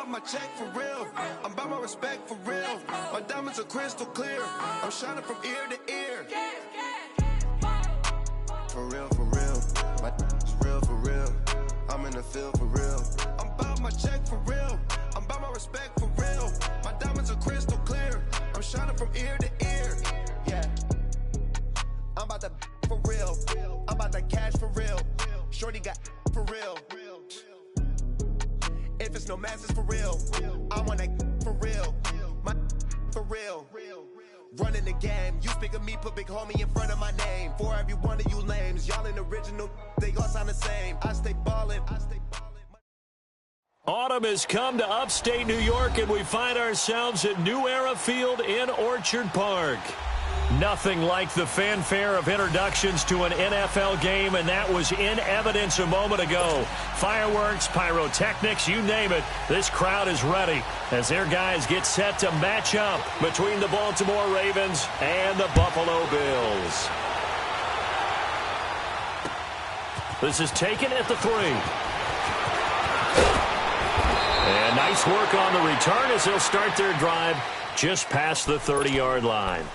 about my check for real. I'm about my respect for real. My diamonds are crystal clear. I'm shining from ear to ear. For real, for real. My is real for real. I'm in the field for real. I'm about my check for real. I'm about my respect for real. My diamonds are crystal clear. I'm shining from ear to ear. Yeah. I'm about that for real. I'm about that cash for real. Shorty got for real. If it's no masses for real, I want that for real. My for real. Running the game. You speak of me, put big homie in front of my name. For every one of you lames, y'all ain't original. They all sound the same. I stay ballin'. Autumn has come to upstate New York, and we find ourselves at New Era Field in Orchard Park. Nothing like the fanfare of introductions to an NFL game, and that was in evidence a moment ago. Fireworks, pyrotechnics, you name it. This crowd is ready as their guys get set to match up between the Baltimore Ravens and the Buffalo Bills. This is taken at the 3. And nice work on the return as they'll start their drive just past the 30-yard line.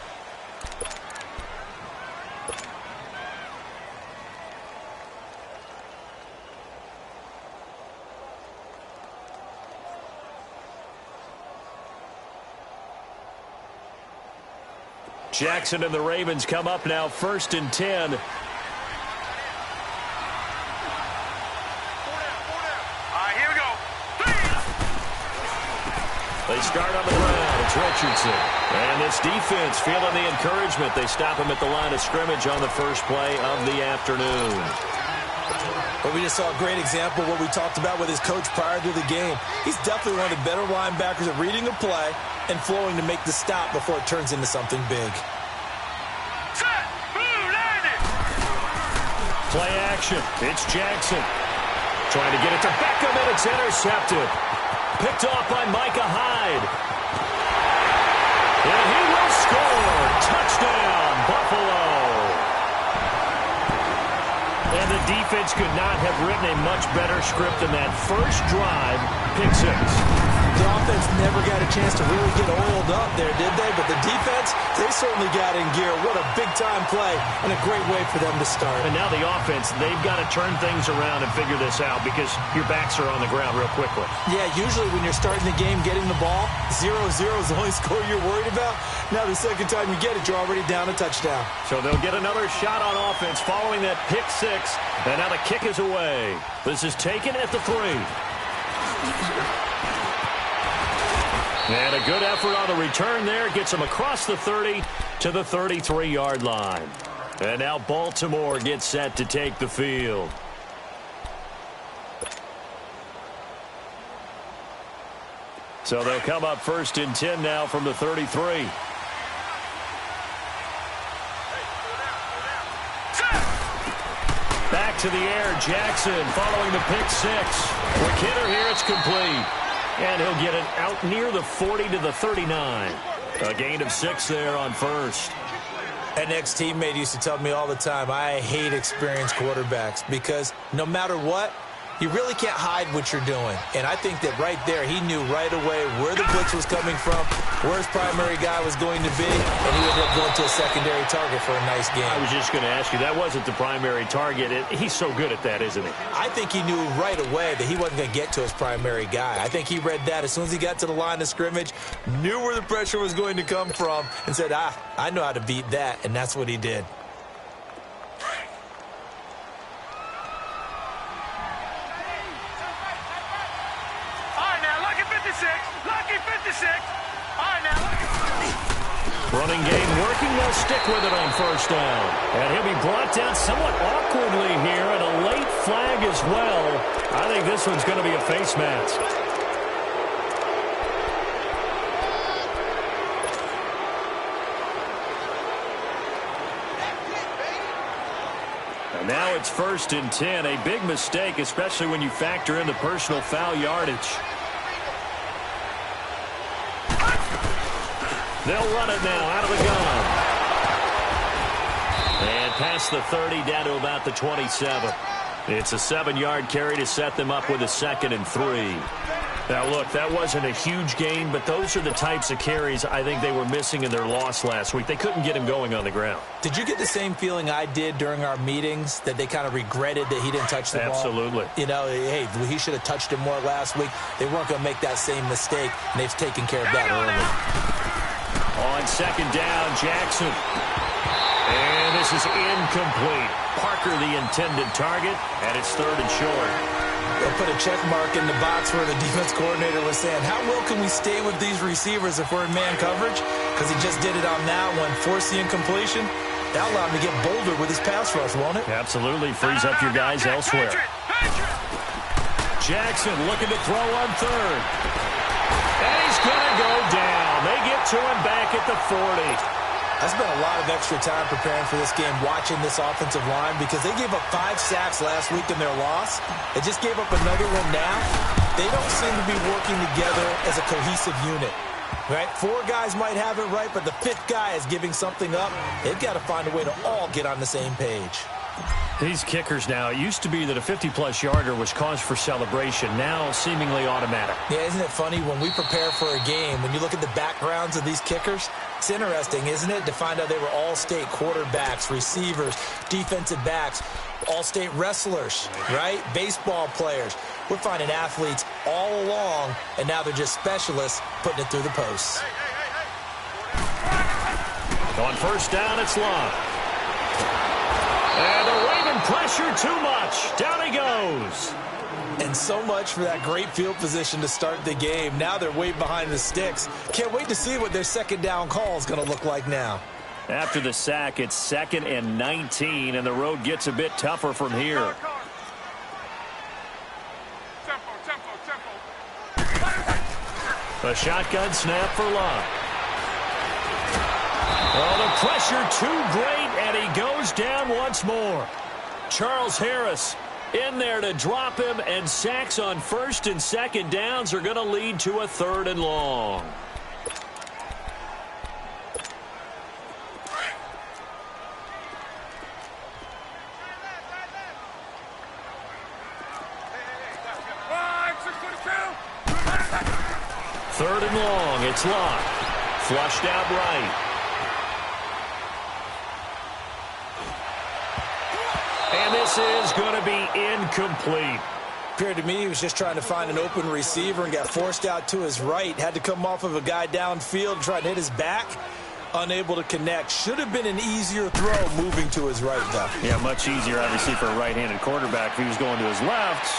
Jackson and the Ravens come up now, 1st and 10. Here we go. They start on the ground. It's Richardson. And this defense feeling the encouragement. They stop him at the line of scrimmage on the first play of the afternoon. But we just saw a great example of what we talked about with his coach prior to the game. He's definitely one of the better linebackers at reading a play and flowing to make the stop before it turns into something big. Play action. It's Jackson. Trying to get it to Beckham, and it's intercepted. Picked off by Micah Hyde. And he will score. Touchdown, Buffalo. And the defense could not have written a much better script than that. First drive, pick 6. The offense never got a chance to really get oiled up there, did they? But the defense, they certainly got in gear. What a big-time play and a great way for them to start. And now the offense, they've got to turn things around and figure this out because your backs are on the ground real quickly. Yeah, usually when you're starting the game, getting the ball, 0-0 is the only score you're worried about. Now the second time you get it, you're already down a touchdown. So they'll get another shot on offense following that pick 6. And now the kick is away. This is taken at the 3. And a good effort on the return there. Gets him across the 30 to the 33-yard line. And now Baltimore gets set to take the field. So they'll come up 1st and 10 now from the 33. Back to the air, Jackson following the pick 6. Quick hitter here, it's complete. And he'll get it out near the 40 to the 39. A gain of 6 there on first. An ex-teammate used to tell me all the time, I hate experienced quarterbacks because no matter what, you really can't hide what you're doing. And I think that right there, he knew right away where the blitz was coming from, where his primary guy was going to be, and he ended up going to a secondary target for a nice game. I was just going to ask you, that wasn't the primary target. He's so good at that, isn't he? I think he knew right away that he wasn't going to get to his primary guy. I think he read that as soon as he got to the line of scrimmage, knew where the pressure was going to come from, and said, I know how to beat that, and that's what he did. Running game working, they'll stick with it on first down. And he'll be brought down somewhat awkwardly here, and a late flag as well. I think this one's going to be a face mask. And now it's 1st and 10, a big mistake, especially when you factor in the personal foul yardage. They'll run it now out of the gun. And past the 30 down to about the 27. It's a 7-yard carry to set them up with a 2nd and 3. Now, look, that wasn't a huge gain, but those are the types of carries I think they were missing in their loss last week. They couldn't get him going on the ground. Did you get the same feeling I did during our meetings, that they kind of regretted that he didn't touch the ball? Absolutely. You know, hey, he should have touched it more last week. They weren't going to make that same mistake, and they've taken care of that early. On second down, Jackson. And this is incomplete. Parker, the intended target, and it's 3rd and short. They'll put a check mark in the box where the defense coordinator was saying, how well can we stay with these receivers if we're in man coverage? Because he just did it on that one, force the incompletion. That'll allow him to get bolder with his pass rush, won't it? Absolutely. Frees up your guys elsewhere. Jackson looking to throw on 3rd. And he's going to go down. They get to him back at the 40. I spent a lot of extra time preparing for this game, watching this offensive line, because they gave up 5 sacks last week in their loss. They just gave up another one now. They don't seem to be working together as a cohesive unit. Right? 4 guys might have it right, but the 5th guy is giving something up. They've got to find a way to all get on the same page. These kickers now, it used to be that a 50-plus yarder was cause for celebration. Now seemingly automatic. Yeah, isn't it funny when we prepare for a game, when you look at the backgrounds of these kickers, it's interesting, isn't it, to find out they were all-state quarterbacks, receivers, defensive backs, all-state wrestlers, right? Baseball players. We're finding athletes all along, and now they're just specialists putting it through the posts. On first down, it's Love. And the Raven pressure too much. Down he goes. And so much for that great field position to start the game. Now they're way behind the sticks. Can't wait to see what their second down call is going to look like now. After the sack, it's 2nd and 19, and the road gets a bit tougher from here. A shotgun snap for Love. Oh, the pressure too great, and he goes down once more. Charles Harris in there to drop him, and sacks on 1st and 2nd downs are going to lead to a 3rd and long. Third and long, it's Locke. Flushed out right. And this is going to be incomplete. Appeared to me he was just trying to find an open receiver and got forced out to his right. Had to come off of a guy downfield, trying to hit his back. Unable to connect. Should have been an easier throw moving to his right, though. Yeah, much easier, obviously, for a right-handed quarterback. If he was going to his left,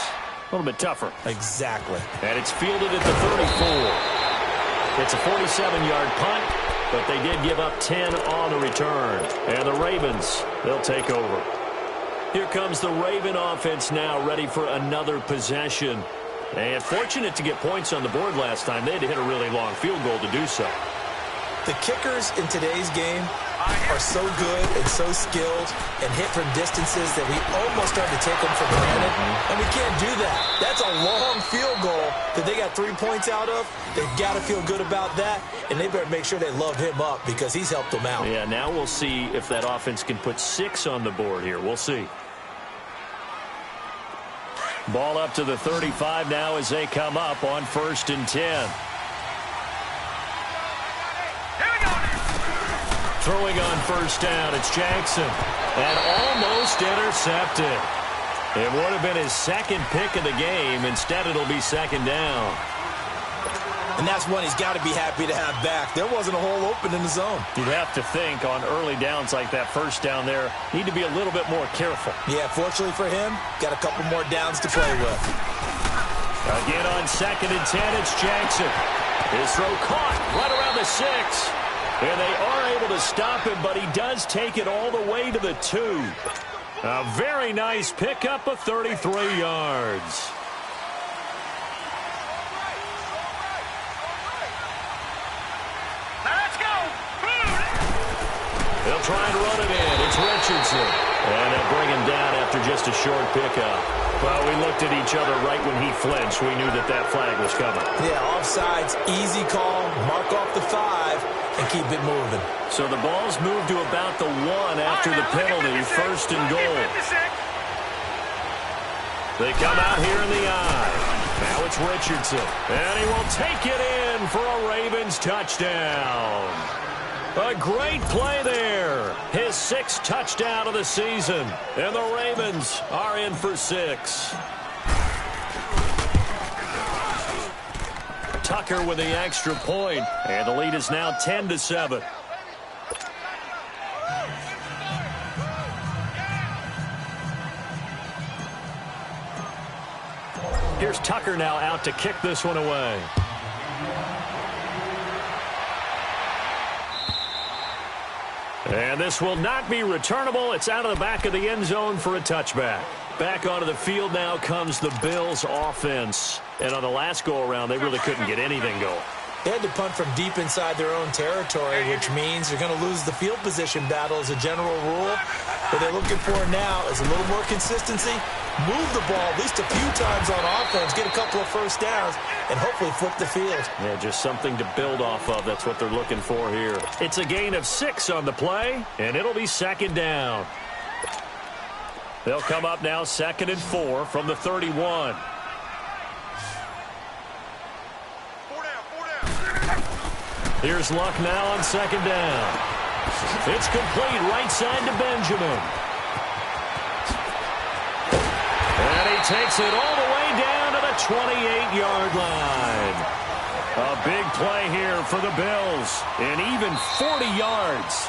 a little bit tougher. Exactly. And it's fielded at the 34. It's a 47-yard punt, but they did give up 10 on the return. And the Ravens, they'll take over. Here comes the Raven offense now, ready for another possession. And fortunate to get points on the board last time. They had to hit a really long field goal to do so. The kickers in today's game are so good and so skilled and hit from distances that we almost start to take them for granted. And we can't do that. That's a long field goal that they got 3 points out of. They've got to feel good about that, and they better make sure they love him up because he's helped them out. Yeah, now we'll see if that offense can put 6 on the board here. We'll see. Ball up to the 35 now as they come up on 1st and 10. Throwing on first down, it's Jackson. And almost intercepted. It would have been his second pick of the game. Instead, it'll be 2nd down. And that's one he's got to be happy to have back. There wasn't a hole open in the zone. You'd have to think on early downs like that first down there, need to be a little bit more careful. Yeah, fortunately for him, got a couple more downs to play with. Again on 2nd and 10, it's Jackson. His throw caught right around the 6. And they are able to stop him, but he does take it all the way to the 2. A very nice pickup of 33 yards. Now let's go. They'll try and run it in. It's Richardson. And they'll bring him down after just a short pickup. Well, we looked at each other right when he flinched. We knew that that flag was coming. Yeah, offsides, easy call, mark off the 5. And keep it moving. So the ball's moved to about the 1 after the penalty. 1st and goal. They come out here in the I. Now it's Richardson. And he will take it in for a Ravens touchdown. A great play there. His 6th touchdown of the season. And the Ravens are in for 6. Tucker with the extra point. And the lead is now 10-7. Here's Tucker now out to kick this one away. And this will not be returnable. It's out of the back of the end zone for a touchback. Back onto the field now comes the Bills offense. And on the last go-around, they really couldn't get anything going. They had to punt from deep inside their own territory, which means they're going to lose the field position battle as a general rule. What they're looking for now is a little more consistency, move the ball at least a few times on offense, get a couple of first downs, and hopefully flip the field. Yeah, just something to build off of. That's what they're looking for here. It's a gain of 6 on the play, and it'll be 2nd down. They'll come up now 2nd and 4 from the 31. Here's Luck now on 2nd down. It's complete right side to Benjamin. And he takes it all the way down to the 28-yard line. A big play here for the Bills. And even 40 yards.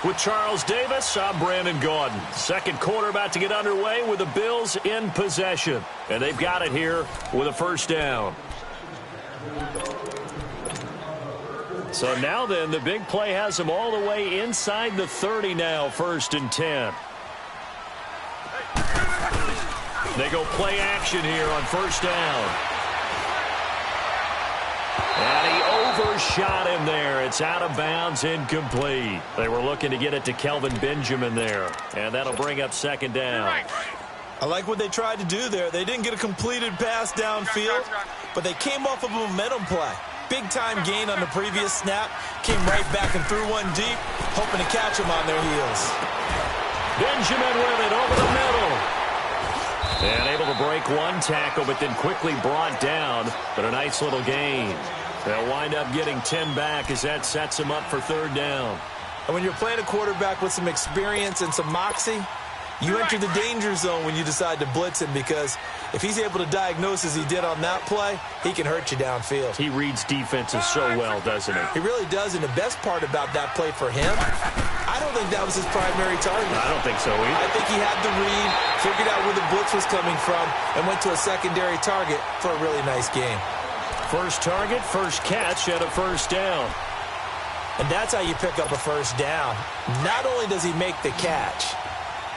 With Charles Davis, I'm Brandon Gaudin. Second quarter about to get underway with the Bills in possession. And they've got it here with a 1st down. So now then, the big play has them all the way inside the 30 now, 1st and 10. They go play action here on 1st down. And he overshot him there. It's out of bounds, incomplete. They were looking to get it to Kelvin Benjamin there. And that'll bring up 2nd down. I like what they tried to do there. They didn't get a completed pass downfield, but they came off of a momentum play. Big-time gain on the previous snap. Came right back and threw one deep, hoping to catch them on their heels. Benjamin with it over the middle. And able to break one tackle, but then quickly brought down. But a nice little gain. They'll wind up getting 10 back as that sets them up for 3rd down. And when you're playing a quarterback with some experience and some moxie, you enter the danger zone when you decide to blitz him, because if he's able to diagnose as he did on that play, he can hurt you downfield. He reads defenses so well, doesn't he? He really does, and the best part about that play for him, I don't think that was his primary target. I don't think so either. I think he had the read, figured out where the blitz was coming from, and went to a secondary target for a really nice game. First target, first catch at a 1st down. And that's how you pick up a 1st down. Not only does he make the catch,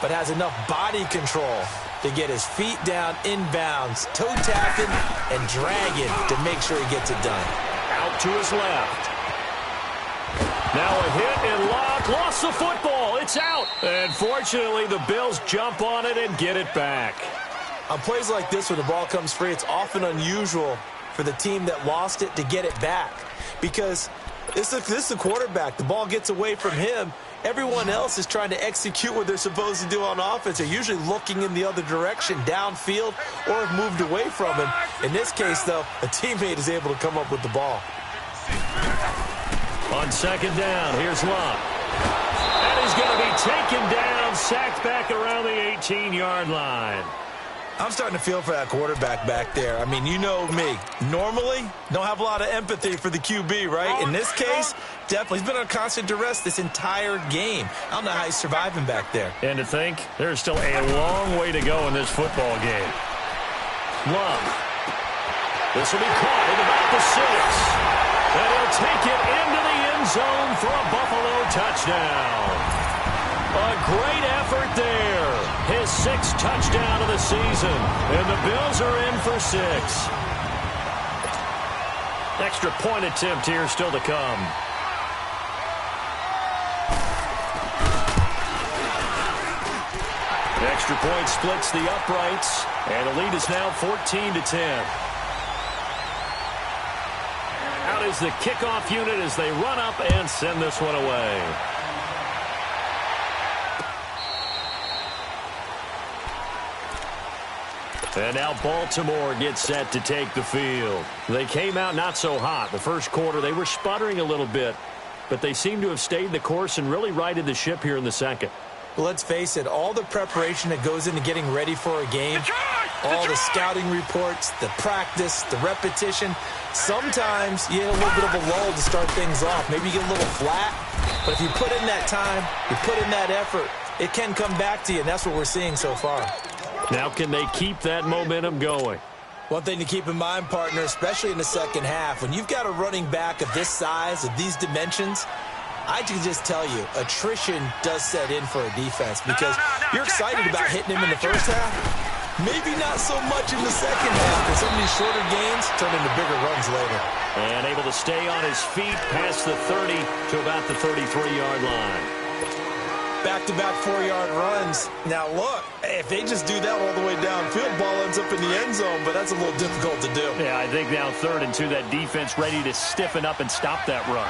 but has enough body control to get his feet down inbounds, toe tapping and dragging to make sure he gets it done. Out to his left. Now a hit and Lock lost the football. It's out. And fortunately, the Bills jump on it and get it back. On plays like this where the ball comes free, it's often unusual for the team that lost it to get it back, because this is the quarterback. The ball gets away from him. Everyone else is trying to execute what they're supposed to do on offense. They're usually looking in the other direction, downfield, or have moved away from him. In this case, though, a teammate is able to come up with the ball. On 2nd down, here's Luck. And he's going to be taken down, sacked back around the 18-yard line. I'm starting to feel for that quarterback back there. I mean, you know me. Normally, don't have a lot of empathy for the QB, right? In this case, definitely. He's been on constant duress this entire game. I don't know how he's surviving back there. And to think, there's still a long way to go in this football game. Love. This will be caught at about the 6. And he'll take it into the end zone for a Buffalo touchdown. A great effort there. His 6th touchdown of the season. And the Bills are in for 6. Extra point attempt here still to come. Extra point splits the uprights. And the lead is now 14-10. Out is the kickoff unit as they run up and send this one away. And now Baltimore gets set to take the field. They came out not so hot. The first quarter, they were sputtering a little bit, but they seem to have stayed the course and really righted the ship here in the second. Well, let's face it, all the preparation that goes into getting ready for a game, all the scouting reports, the practice, the repetition, sometimes you get a little bit of a lull to start things off. Maybe you get a little flat, but if you put in that time, you put in that effort, it can come back to you, and that's what we're seeing so far. Now can they keep that momentum going? One thing to keep in mind, partner, especially in the second half, when you've got a running back of this size, of these dimensions, I can just tell you, attrition does set in for a defense because you're excited about hitting him in the first half. Maybe not so much in the second half because some of these shorter gains turn into bigger runs later. And able to stay on his feet past the 30 to about the 33-yard line. Back-to-back 4-yard runs. Now, look, if they just do that all the way downfield, ball ends up in the end zone, but that's a little difficult to do. Yeah, I think now 3rd and 2, that defense ready to stiffen up and stop that run.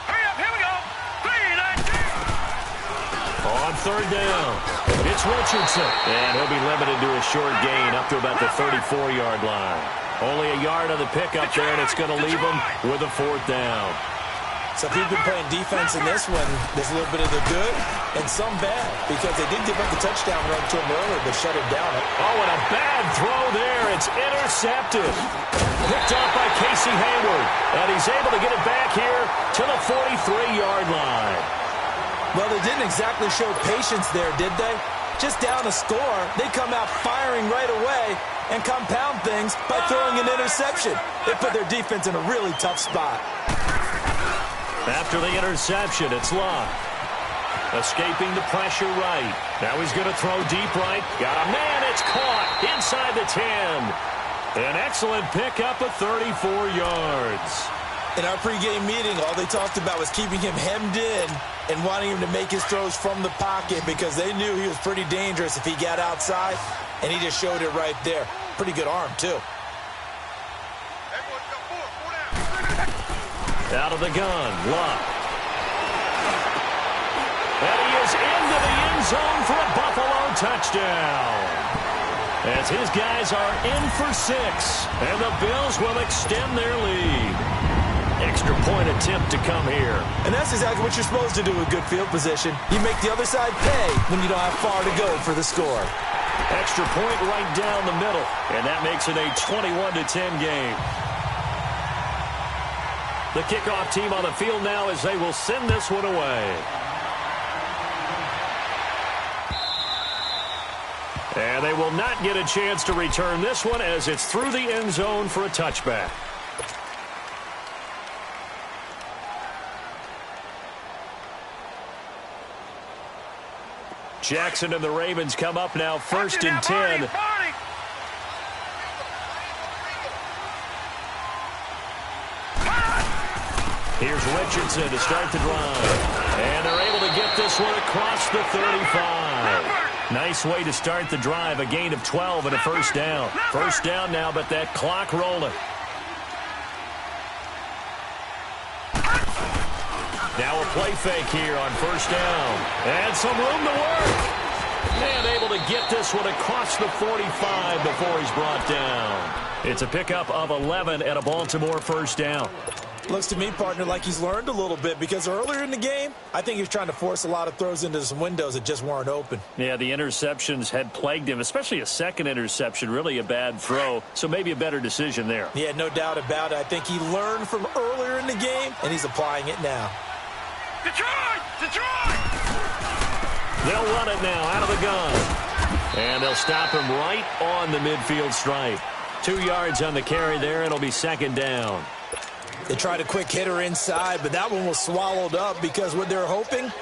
Hurry up, here we go. 3, 9, 2. On 3rd down, it's Richardson. And he'll be limited to a short gain up to about the 34-yard line. Only a yard on the pickup there, and it's going to leave him with a 4th down. So if you've been playing defense in this one, there's a little bit of the good and some bad because they did give up the touchdown run to him earlier, but shut him down. Oh, and a bad throw there. It's intercepted. Picked off by Casey Hayward. And he's able to get it back here to the 43-yard line. Well, they didn't exactly show patience there, did they? Just down a score, they come out firing right away and compound things by throwing an interception. They put their defense in a really tough spot. After the interception, it's Love. Escaping the pressure right. Now he's going to throw deep right. Got a man. It's caught inside the 10. An excellent pickup of 34 yards. In our pregame meeting, all they talked about was keeping him hemmed in and wanting him to make his throws from the pocket because they knew he was pretty dangerous if he got outside, and he just showed it right there. Pretty good arm, too. Out of the gun, Luck. And he is into the end zone for a Buffalo touchdown. As his guys are in for 6, and the Bills will extend their lead. Extra point attempt to come here. And that's exactly what you're supposed to do with good field position. You make the other side pay when you don't have far to go for the score. Extra point right down the middle, and that makes it a 21-10 game. The kickoff team on the field now as they will send this one away. And they will not get a chance to return this one as it's through the end zone for a touchback. Jackson and the Ravens come up now 1st and 10. Here's Richardson to start the drive. And they're able to get this one across the 35. Nice way to start the drive. A gain of 12 and a 1st down. 1st down now, but that clock rolling. Now a play fake here on 1st down. And some room to work. And able to get this one across the 45 before he's brought down. It's a pickup of 11 and a Baltimore 1st down. Looks to me, partner, like he's learned a little bit because earlier in the game, I think he was trying to force a lot of throws into some windows that just weren't open. Yeah, the interceptions had plagued him, especially a second interception, really a bad throw, so maybe a better decision there. Yeah, no doubt about it. I think he learned from earlier in the game, and he's applying it now. Detroit! Detroit! They'll run it now out of the gun. And they'll stop him right on the midfield stripe. 2 yards on the carry there, and it'll be 2nd down. They tried a quick hitter inside, but that one was swallowed up because what they're hoping,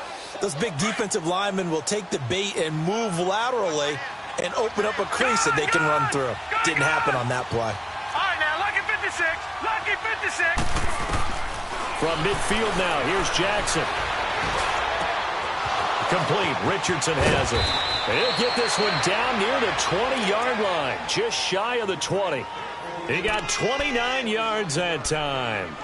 those big defensive linemen will take the bait and move laterally and open up a crease that they can run through. Didn't happen on that play. All right, now, lucky 56. Lucky 56. From midfield now, here's Jackson. Complete. Richardson has it. He'll get this one down near the 20-yard line, just shy of the 20. He got 29 yards that time.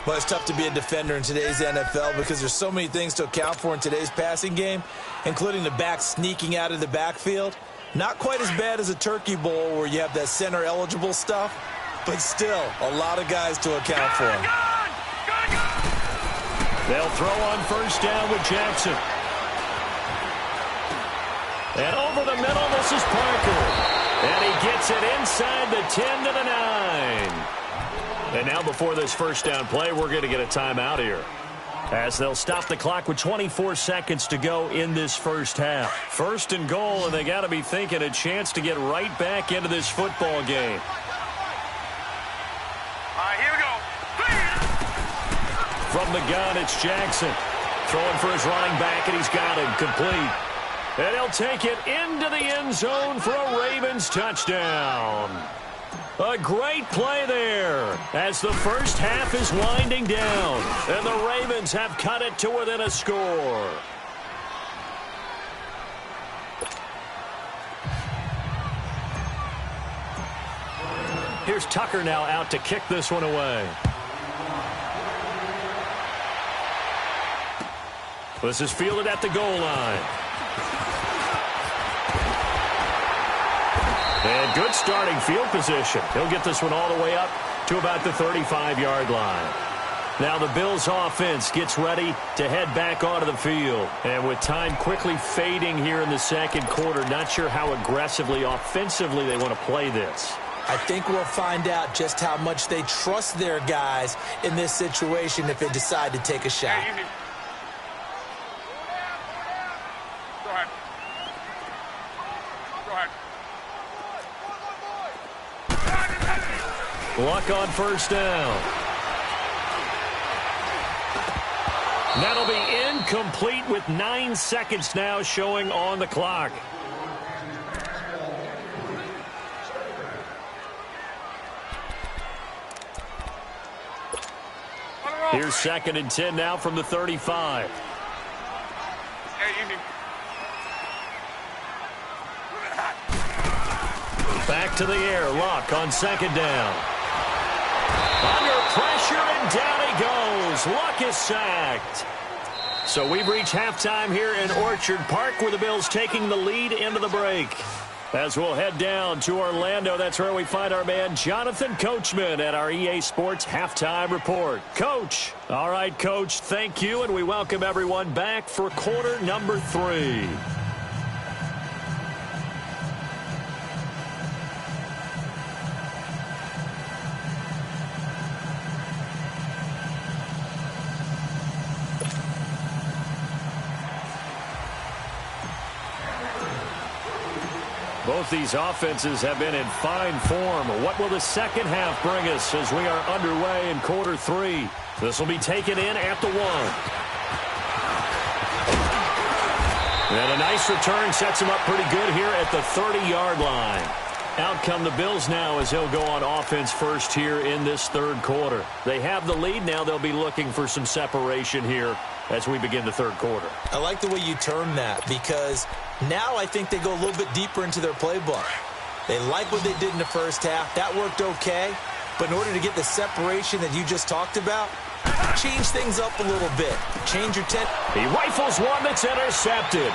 Well, it's tough to be a defender in today's NFL because there's so many things to account for in today's passing game, including the back sneaking out of the backfield. Not quite as bad as a turkey bowl where you have that center-eligible stuff, but still a lot of guys to account for. They'll throw on first down with Jackson. And over the middle, this is Parker. And he gets it inside the 10 to the 9. And now before this first down play, we're going to get a timeout here, as they'll stop the clock with 24 seconds to go in this first half. First and goal, and they got to be thinking a chance to get right back into this football game. All right, here we go. From the gun, it's Jackson. Throwing for his running back, and he's got him complete. And he'll take it into the end zone for a Ravens touchdown. A great play there as the first half is winding down, and the Ravens have cut it to within a score. Here's Tucker now out to kick this one away. This is fielded at the goal line. And good starting field position. He'll get this one all the way up to about the 35-yard line. Now the Bills offense gets ready to head back onto the field. And with time quickly fading here in the second quarter, not sure how aggressively, offensively they want to play this. I think we'll find out just how much they trust their guys in this situation if they decide to take a shot. Go ahead. Go ahead. Luck on first down. That'll be incomplete with 9 seconds now showing on the clock. Here's 2nd and 10 now from the 35. Back to the air. Luck on 2nd down. Under pressure, and down he goes. Luck is sacked. So we've reached halftime here in Orchard Park, where the Bills taking the lead into the break. As we'll head down to Orlando, that's where we find our man Jonathan Coachman at our EA Sports Halftime Report. Coach. All right, Coach, thank you, and we welcome everyone back for quarter number 3. Both these offenses have been in fine form. What will the second half bring us as we are underway in quarter 3? This will be taken in at the 1. And a nice return sets him up pretty good here at the 30-yard line. Out come the Bills now as they'll go on offense first here in this third quarter. They have the lead now. They'll be looking for some separation here as we begin the third quarter. I like the way you term that, because now I think they go a little bit deeper into their playbook. They like what they did in the first half. That worked okay. But in order to get the separation that you just talked about, change things up a little bit. Change your tent. He rifles one that's intercepted.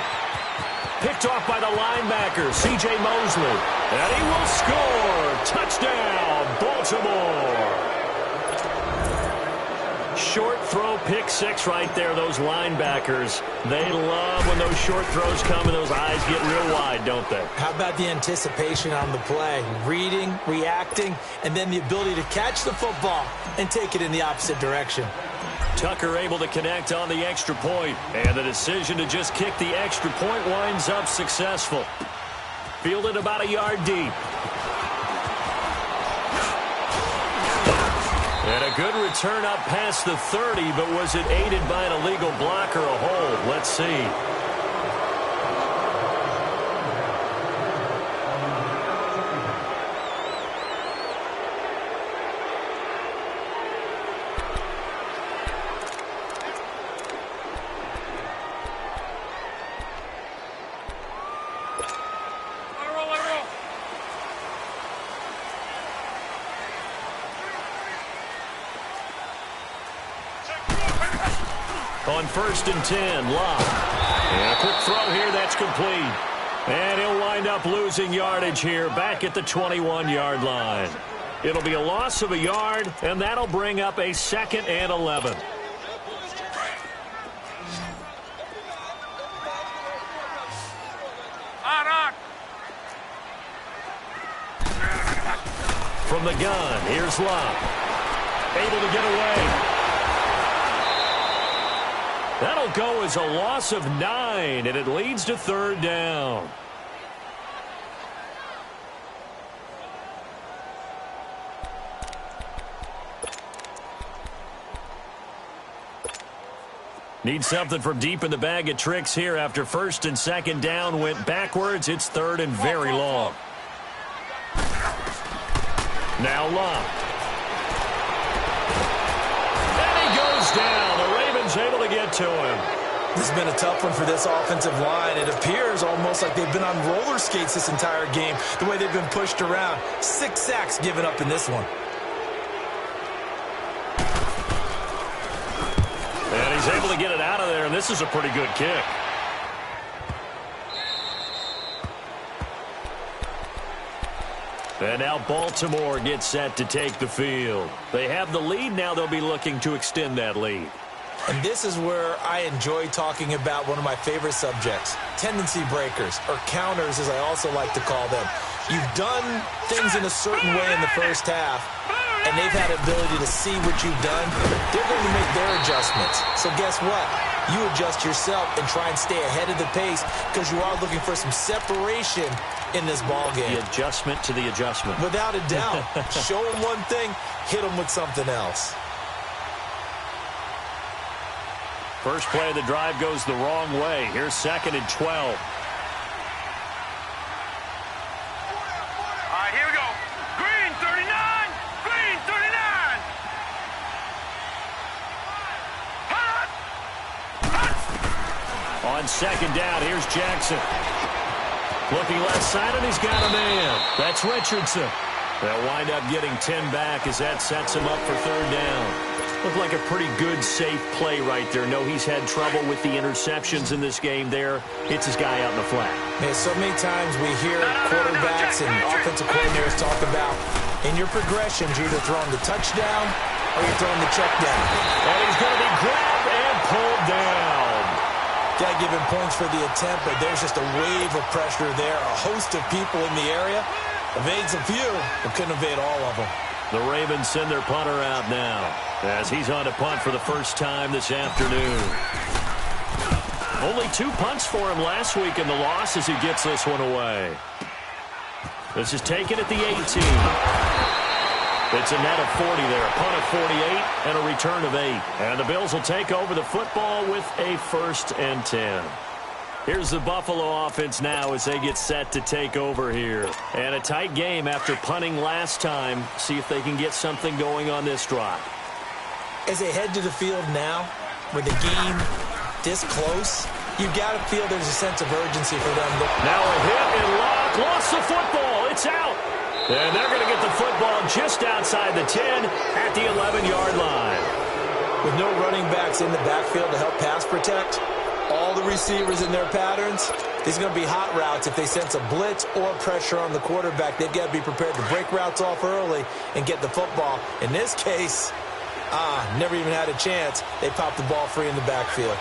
Picked off by the linebacker, C.J. Mosley. And he will score. Touchdown, Baltimore. Short throw, pick 6 right there. Those linebackers, they love when those short throws come and those eyes get real wide, don't they? How about the anticipation on the play? Reading, reacting, and then the ability to catch the football and take it in the opposite direction. Tucker able to connect on the extra point, and the decision to just kick the extra point winds up successful. Fielded about a yard deep. And a good return up past the 30, but was it aided by an illegal block or a hold? Let's see. On 1st and 10, Locke. And a quick throw here, that's complete. And he'll wind up losing yardage here back at the 21-yard line. It'll be a loss of a yard, and that'll bring up a 2nd and 11. On. From the gun, here's Love. Able to get away. That'll go as a loss of 9, and it leads to 3rd down. Need something from deep in the bag of tricks here after 1st and 2nd down went backwards. It's 3rd and very long. Now Love. And he goes down. The Ravens able to get to him. This has been a tough one for this offensive line. It appears almost like they've been on roller skates this entire game, the way they've been pushed around. 6 sacks given up in this one. And he's able to get it out of there, and this is a pretty good kick. And now Baltimore gets set to take the field. They have the lead. Now they'll be looking to extend that lead. And this is where I enjoy talking about one of my favorite subjects, tendency breakers, or counters as I also like to call them. You've done things in a certain way in the first half, and they've had ability to see what you've done. They're going to make their adjustments. So guess what? You adjust yourself and try and stay ahead of the pace because you are looking for some separation in this ball game. The adjustment to the adjustment. Without a doubt. Show them one thing, hit them with something else. First play of the drive goes the wrong way. Here's 2nd and 12. All right, here we go. Green, 39. Green, 39. Hot. On 2nd down, here's Jackson. Looking left side, and he's got a man. That's Richardson. They'll wind up getting 10 back as that sets him up for 3rd down. Looked like a pretty good, safe play right there. No, he's had trouble with the interceptions in this game there. Hits his guy out in the flat. Man, so many times we hear quarterbacks and offensive coordinators talk about in your progressions, you're either throwing the touchdown or you're throwing the check down. And he's going to be grabbed and pulled down. Got to give him points for the attempt, but there's just a wave of pressure there. A host of people in the area. Evades a few, but couldn't evade all of them. The Ravens send their punter out now as he's on to punt for the first time this afternoon. Only 2 punts for him last week in the loss as he gets this one away. This is taken at the 18. It's a net of 40 there, a punt of 48 and a return of 8. And the Bills will take over the football with a 1st and 10. Here's the Buffalo offense now as they get set to take over here. And a tight game after punting last time. See if they can get something going on this drive. As they head to the field now, with the game this close, you've got to feel there's a sense of urgency for them. Now a hit and Locke lost the football. It's out. And they're going to get the football just outside the 10 at the 11-yard line. With no running backs in the backfield to help pass protect, all the receivers in their patterns, these are going to be hot routes. If they sense a blitz or pressure on the quarterback, they've got to be prepared to break routes off early and get the football. In this case, never even had a chance. They popped the ball free in the backfield.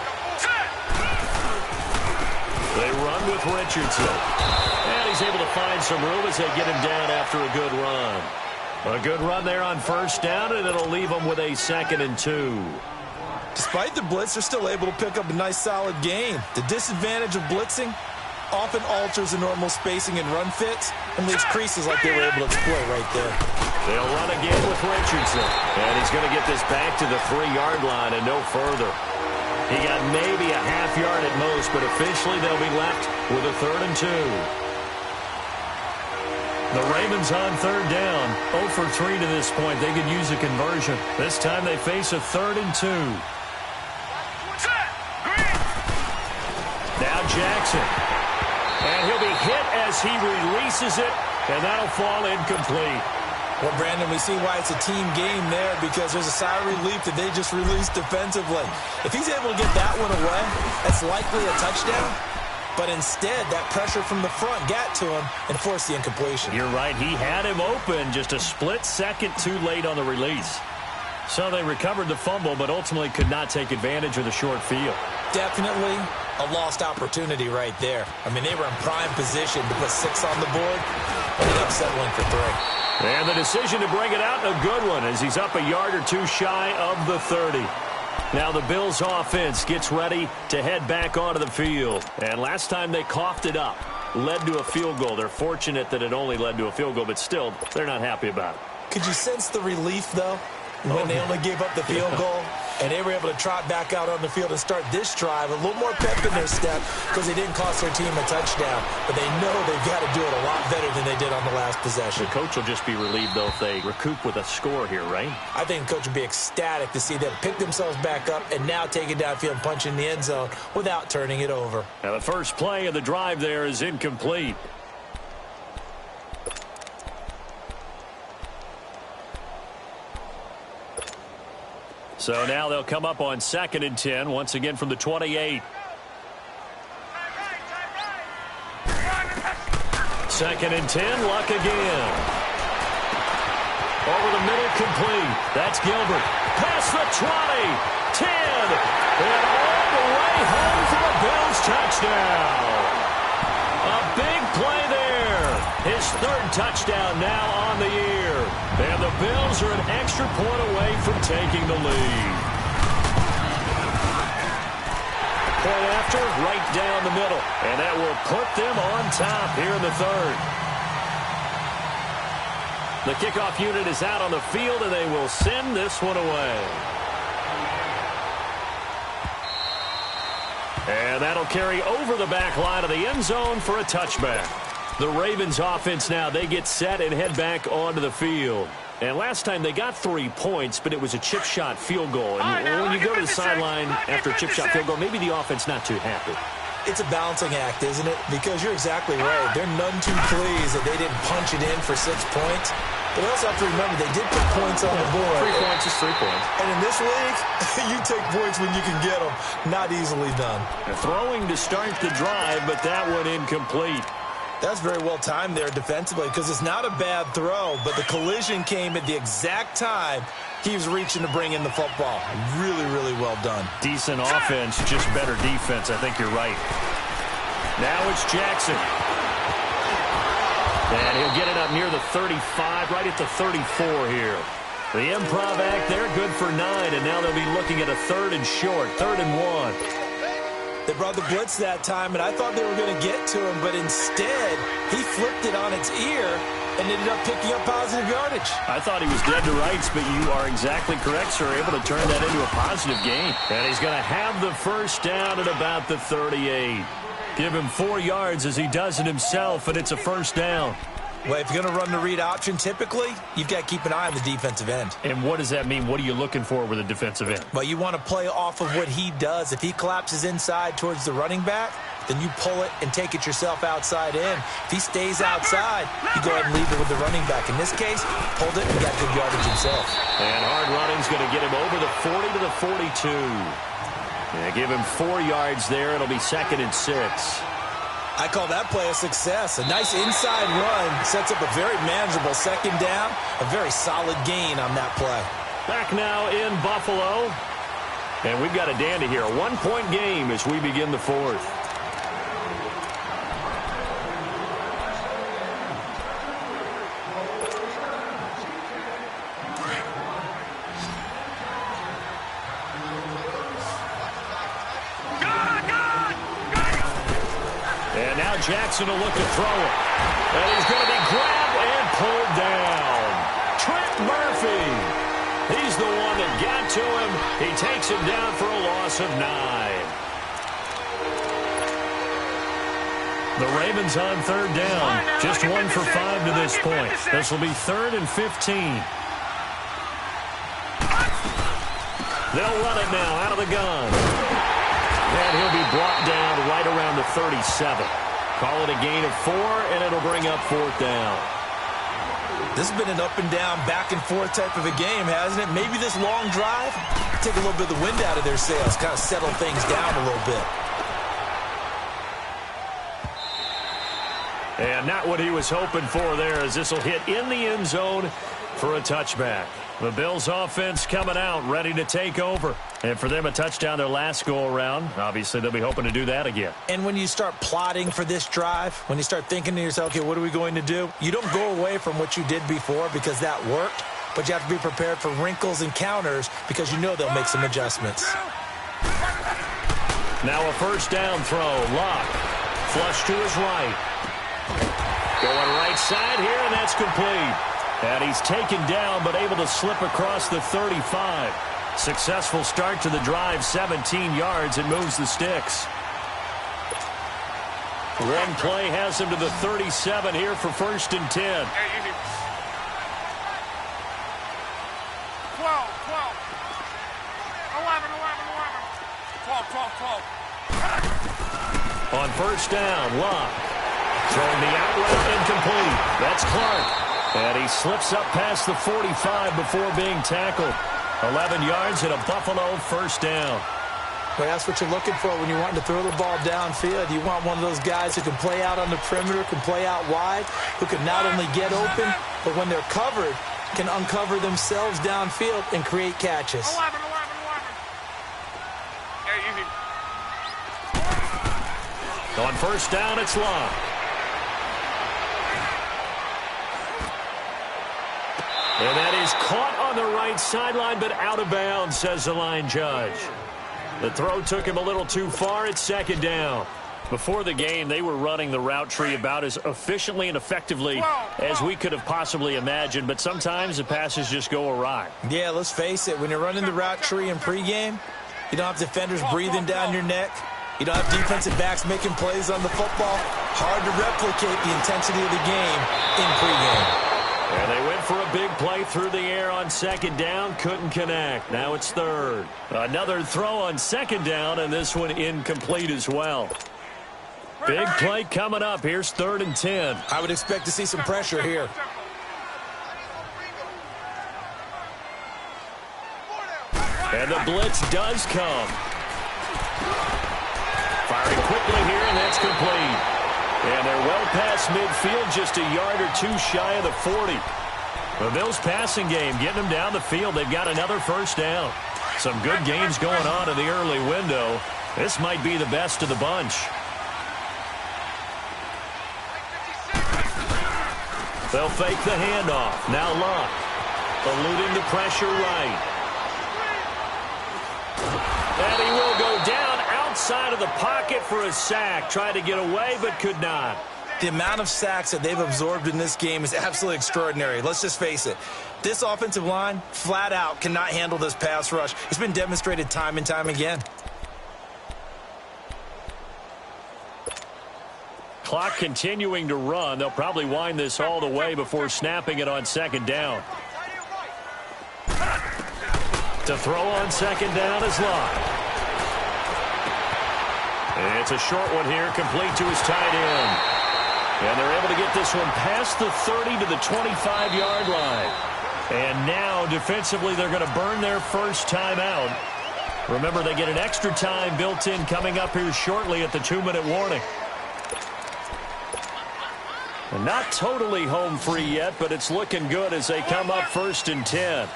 They run with Richardson. And he's able to find some room as they get him down after a good run. A good run there on 1st down, and it'll leave them with a 2nd and 2. Despite the blitz, they're still able to pick up a nice, solid gain. The disadvantage of blitzing often alters the normal spacing and run fits and leaves creases like they were able to exploit right there. They'll run again with Richardson. And he's going to get this back to the 3-yard line and no further. He got maybe a half yard at most, but officially they'll be left with a 3rd and 2. The Ravens on 3rd down. 0 for 3 to this point. They could use a conversion. This time they face a 3rd and 2. Now Jackson. And he'll be hit as he releases it, and that'll fall incomplete. Well, Brandon, we see why it's a team game there because there's a sigh of relief that they just released defensively. If he's able to get that one away, that's likely a touchdown. but instead that pressure from the front got to him and forced the incompletion. You're right. He had him open just a split second too late on the release. So they recovered the fumble, but ultimately could not take advantage of the short field. Definitely a lost opportunity right there. I mean, they were in prime position to put 6 on the board, but ended up settling for 3. And the decision to bring it out, a good one, as he's up a yard or two shy of the 30. Now the Bills offense gets ready to head back onto the field. And last time they coughed it up, led to a field goal. They're fortunate that it only led to a field goal, but still, they're not happy about it. Could you sense the relief, though, when they only gave up the field goal? And they were able to trot back out on the field and start this drive. A little more pep in their step because they didn't cost their team a touchdown. But they know they've got to do it a lot better than they did on the last possession. The coach will just be relieved, though, if they recoup with a score here, right? I think the coach will be ecstatic to see them pick themselves back up and now take it downfield and punch in the end zone without turning it over. Now the first play of the drive there is incomplete. So now they'll come up on 2nd and 10, once again from the 28. 2nd and 10, Luck again. Over the middle, complete. That's Gilbert. Past the 20, 10, and all the way home for a Bills touchdown. A big play there. His 3rd touchdown now on the year. And the Bills are an extra point away from taking the lead. Point after, right down the middle. And that will put them on top here in the 3rd. The kickoff unit is out on the field, and they will send this one away. And that'll carry over the back line of the end zone for a touchback. The Ravens offense now, they get set and head back onto the field. And last time they got 3 points, but it was a chip shot field goal. And when you go to the sideline after a chip shot field goal, maybe the offense not too happy. It's a balancing act, isn't it? Because you're exactly right. They're none too pleased that they didn't punch it in for 6 points. But also have to remember, they did put points on the board. 3 points is 3 points. And in this league, you take points when you can get them. Not easily done. Throwing to start the drive, but that one incomplete. That's very well timed there defensively because it's not a bad throw, but the collision came at the exact time he was reaching to bring in the football. Really, really well done. Decent offense, just better defense. I think you're right. Now it's Jackson. And he'll get it up near the 35, right at the 34 here. The improv act there, good for 9, and now they'll be looking at a 3rd and short, 3rd and 1. They brought the blitz that time, and I thought they were going to get to him, but instead, he flipped it on its ear and ended up picking up positive yardage. I thought he was dead to rights, but you are exactly correct, sir. Able to turn that into a positive gain. And he's going to have the first down at about the 38. Give him 4 yards as he does it himself, and it's a first down. Well, if you're going to run the read option, typically, you've got to keep an eye on the defensive end. And what does that mean? What are you looking for with a defensive end? Well, you want to play off of what he does. If he collapses inside towards the running back, then you pull it and take it yourself outside in. If he stays outside, you go ahead and leave it with the running back. In this case, pulled it and got good yardage himself. And hard running's going to get him over the 40 to the 42. Yeah, give him 4 yards there. It'll be 2nd and 6. I call that play a success. A nice inside run sets up a very manageable 2nd down. A very solid gain on that play. Back now in Buffalo. And we've got a dandy here. A 1-point game as we begin the 4th. Jackson will look to throw it. And he's going to be grabbed and pulled down. Trent Murphy. He's the one that got to him. He takes him down for a loss of 9. The Ravens on 3rd down. Just 1 for 5 to this point. This will be 3rd and 15. They'll run it now out of the gun. And he'll be brought down right around the 37. Call it a gain of 4, and it'll bring up 4th down. This has been an up-and-down, back-and-forth type of a game, hasn't it? Maybe this long drive, take a little bit of the wind out of their sails, kind of settle things down a little bit. And not what he was hoping for there, as this will hit in the end zone for a touchback. The Bills offense coming out, ready to take over. And for them, a touchdown their last go-around. Obviously, they'll be hoping to do that again. And when you start plotting for this drive, when you start thinking to yourself, okay, what are we going to do? You don't go away from what you did before because that worked, but you have to be prepared for wrinkles and counters because you know they'll make some adjustments. Now a first down throw. Locke. Flush to his right. Going right side here, and that's complete. And he's taken down, but able to slip across the 35. Successful start to the drive, 17 yards. It moves the sticks. One play has him to the 37 here for 1st and 10. 12, 12. 11, 12, 12. On first down, Locke. Throwing the out route incomplete. That's Clark. And he slips up past the 45 before being tackled. 11 yards and a Buffalo first down. Well, that's what you're looking for when you want to throw the ball downfield. You want one of those guys who can play out on the perimeter, can play out wide, who can not only get open, but when they're covered, can uncover themselves downfield and create catches. 11, 11, 11. On first down, it's Locke. And that is caught on the right sideline, but out of bounds, says the line judge. The throw took him a little too far. It's 2nd down. Before the game, they were running the route tree about as efficiently and effectively as we could have possibly imagined, but sometimes the passes just go awry. Yeah, let's face it. When you're running the route tree in pregame, you don't have defenders breathing down your neck. You don't have defensive backs making plays on the football. Hard to replicate the intensity of the game in pregame. And they went for a big play through the air on 2nd down. Couldn't connect. Now it's 3rd. Another throw on 2nd down, and this one incomplete as well. Big play coming up. Here's 3rd and 10. I would expect to see some pressure here. And the blitz does come. Firing quickly here, and that's complete. And they're well past midfield, just a yard or two shy of the 40. The Bills' passing game, getting them down the field. They've got another first down. Some good games going on in the early window. This might be the best of the bunch. They'll fake the handoff. Now Locke, eluding the pressure right. And he will go down outside of the pocket for a sack. Tried to get away, but could not. The amount of sacks that they've absorbed in this game is absolutely extraordinary. Let's just face it. This offensive line, flat out, cannot handle this pass rush. It's been demonstrated time and time again. Clock continuing to run. They'll probably wind this all the way before snapping it on 2nd down. To throw on 2nd down is Locke. It's a short one here, complete to his tight end. And they're able to get this one past the 30 to the 25-yard line. And now, defensively, they're going to burn their first timeout. Remember, they get an extra time built in coming up here shortly at the 2-minute warning. And not totally home free yet, but it's looking good as they come up 1st and 10.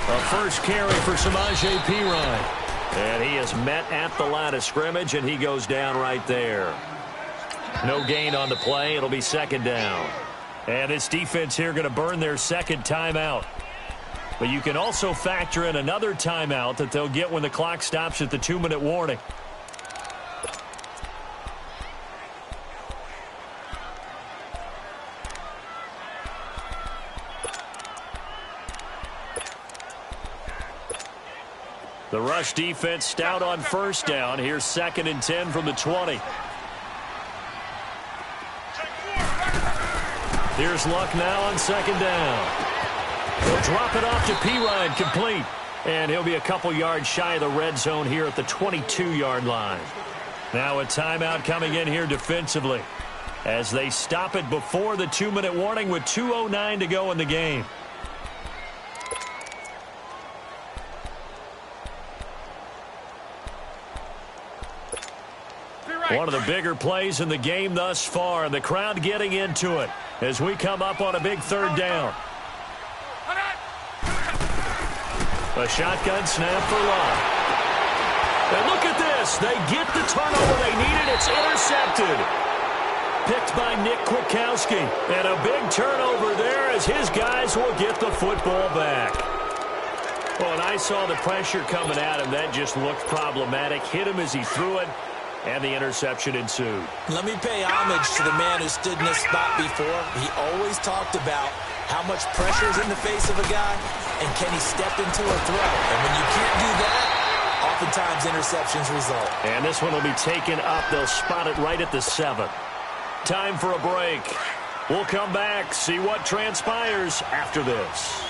A first carry for Samaje Perine. And he is met at the line of scrimmage, and he goes down right there. No gain on the play. It'll be 2nd down. And this defense here going to burn their 2nd timeout. But you can also factor in another timeout that they'll get when the clock stops at the 2-minute warning. The rush defense stout on first down. Here's 2nd and 10 from the 20. Here's Luck now on 2nd down. He'll drop it off to Perine, complete. And he'll be a couple yards shy of the red zone here at the 22-yard line. Now a timeout coming in here defensively as they stop it before the 2-minute warning with 2:09 to go in the game. One of the bigger plays in the game thus far, and the crowd getting into it as we come up on a big third down. A shotgun snap for Love. And look at this. They get the turnover they needed. It's intercepted. Picked by Nick Kwiatkowski. And a big turnover there as his guys will get the football back. Well, and I saw the pressure coming at him. That just looked problematic. Hit him as he threw it, and the interception ensued. Let me pay homage to the man who stood in this spot before. He always talked about how much pressure is in the face of a guy, and can he step into a throw? And when you can't do that, oftentimes interceptions result. And this one will be taken up. They'll spot it right at the 7. Time for a break. We'll come back, see what transpires after this.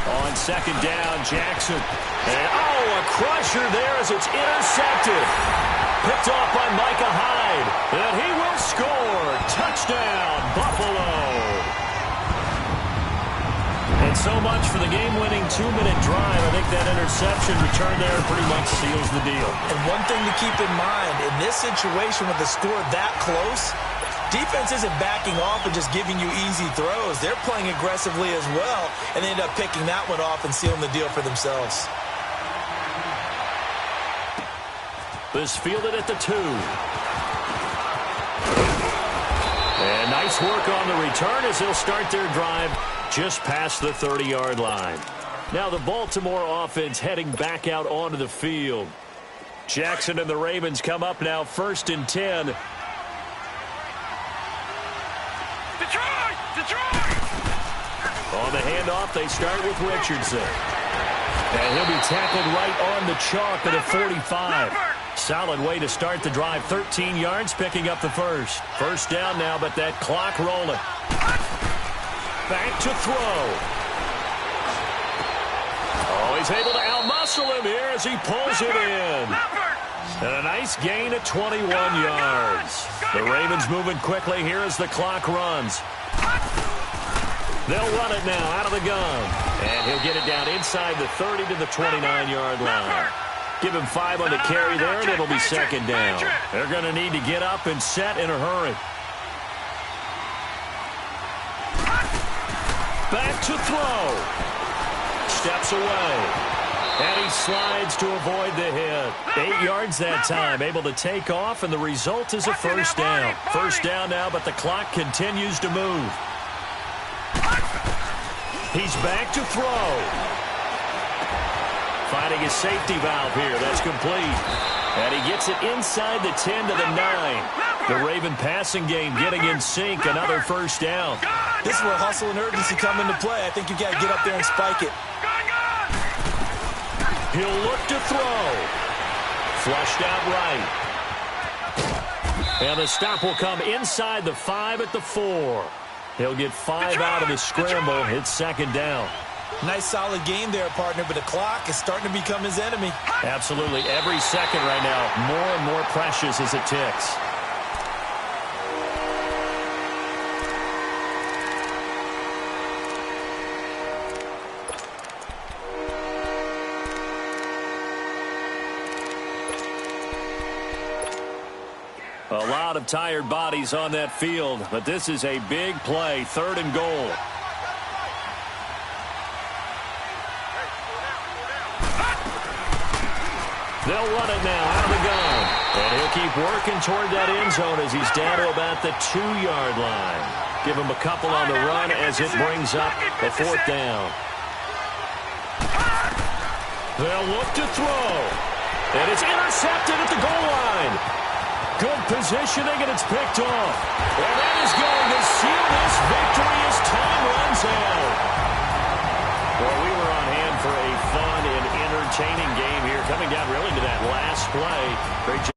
On second down, Jackson. And, a crusher there as it's intercepted. Picked off by Micah Hyde. And he will score. Touchdown, Buffalo. And so much for the game-winning 2-minute drive. I think that interception return there pretty much seals the deal. And one thing to keep in mind, in this situation with the score that close, defense isn't backing off and just giving you easy throws. They're playing aggressively as well, and they end up picking that one off and sealing the deal for themselves. This fielded at the 2. And nice work on the return as they'll start their drive just past the 30-yard line. Now the Baltimore offense heading back out onto the field. Jackson and the Ravens come up now 1st and 10. On the handoff, they start with Richardson. And he'll be tackled right on the chalk at a 45. Solid way to start the drive. 13 yards, picking up the first. First down now, but that clock rolling. Back to throw. Oh, he's able to outmuscle him here as he pulls it in. And a nice gain at 21 yards. The Ravens moving quickly here as the clock runs. They'll run it now out of the gun. And he'll get it down inside the 30 to the 29-yard line. Give him 5 on the carry there, and it'll be second down. They're going to need to get up and set in a hurry. Back to throw. Steps away. And he slides to avoid the hit. 8 yards that time, able to take off, and the result is a first down. First down now, but the clock continues to move. He's back to throw. Finding his safety valve here. That's complete. And he gets it inside the 10 to the 9. The Raven passing game getting in sync. Another first down. This is where hustle and urgency come into play. I think you got to get up there and spike it. He'll look to throw. Flushed out right. And the stop will come inside the 5 at the 4. He'll get 5 out of the scramble. It's second down. Nice solid game there, partner, but the clock is starting to become his enemy. Absolutely. Every second right now, more and more precious as it ticks. A lot of tired bodies on that field, but this is a big play, 3rd and goal. They'll run it now out of the gun. And he'll keep working toward that end zone as he's down to about the 2-yard line. Give him a couple on the run as it brings up the 4th down. They'll look to throw. And it's intercepted at the goal line. Good positioning, and it's picked off. And that is going to seal this victory as time runs out. Well, we were on hand for a fun and entertaining game here, coming down really to that last play. Great job.